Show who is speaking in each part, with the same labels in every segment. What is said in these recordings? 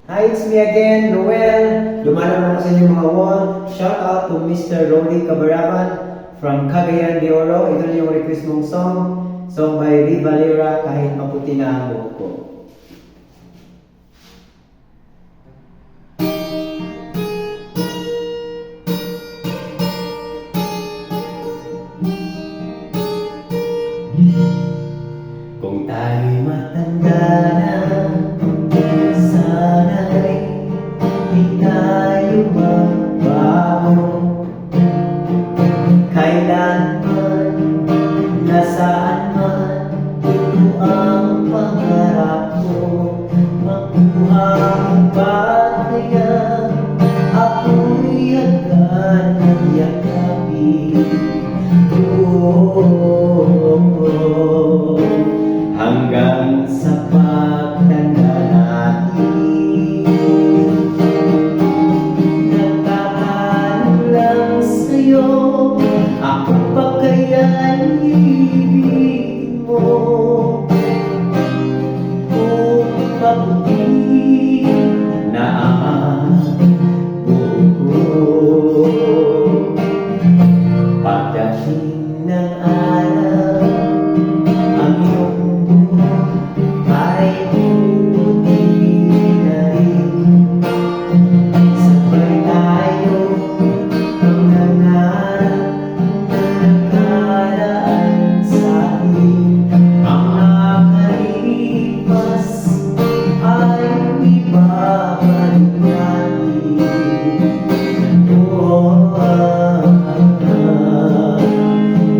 Speaker 1: Hi, it's me again, Noel. Lumalang ako sa inyong mga wall. Shout out to Mr. Rolly Cabaraban from Cagayan de Oro. Ito na yung request mong song. Song by Lee Valera, Kahit Maputi na ang buhok ko. Kung tayo'y matanda na, sana'y di tayo magbago. Kailanman, nasaan man, ito ang pangarap ko. Makuha ang bagaya, ako'y agad ng yakapin. Hanggang sa pagtanda natin, nagkakaano lang sa'yo, ako ba kaya'y ibigin mo? Kung mabuti na ang buko, pagdating ng araw, ang iyong buhok ay puputi na rin. Sabay tayo ang nangarap na nakaraan sa atin. Ang nakalipas ay ibabalik natin.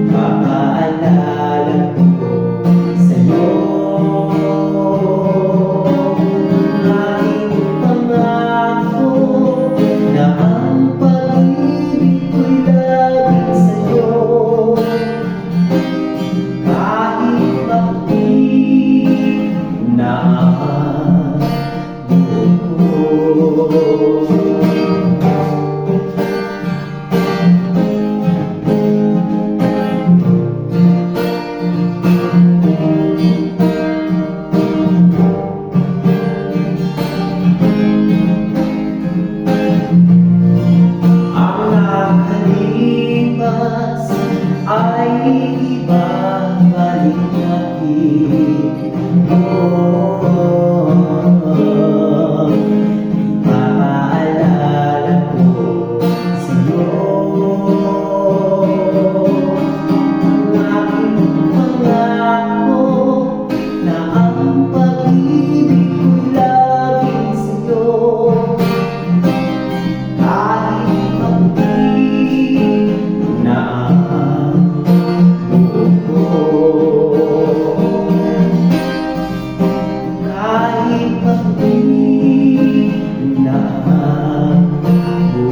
Speaker 1: Kakaalala ko sa'yo, aking pangako na ang pag-ibig ko'y laging sa'yo. Kahit maputi na ang buhok ko. Ay ibabalik natin. Ipapaalala ko sa'yo ang aking pangako na ang pag-ibig ko'y laging sa'yo. Kahit mabuti na kahit maputi na ang buhok,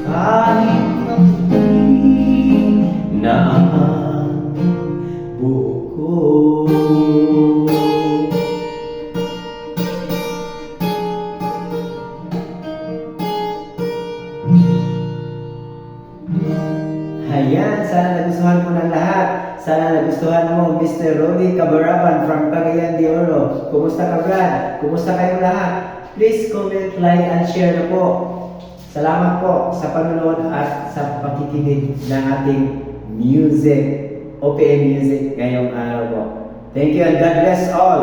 Speaker 1: kahit maputi na ang buhok ko. Ayan, sana nagustuhan mo ng lahat. Sana nagustuhan mo, Mr. Rolly Cabaraban from Cagayan de Oro. Kumusta ka, Brad? Kumusta kayo lahat? Please comment, like, and share na po. Salamat po sa panonood at sa pakikinig ng ating music, OPM Music ngayong araw po. Thank you and God bless all.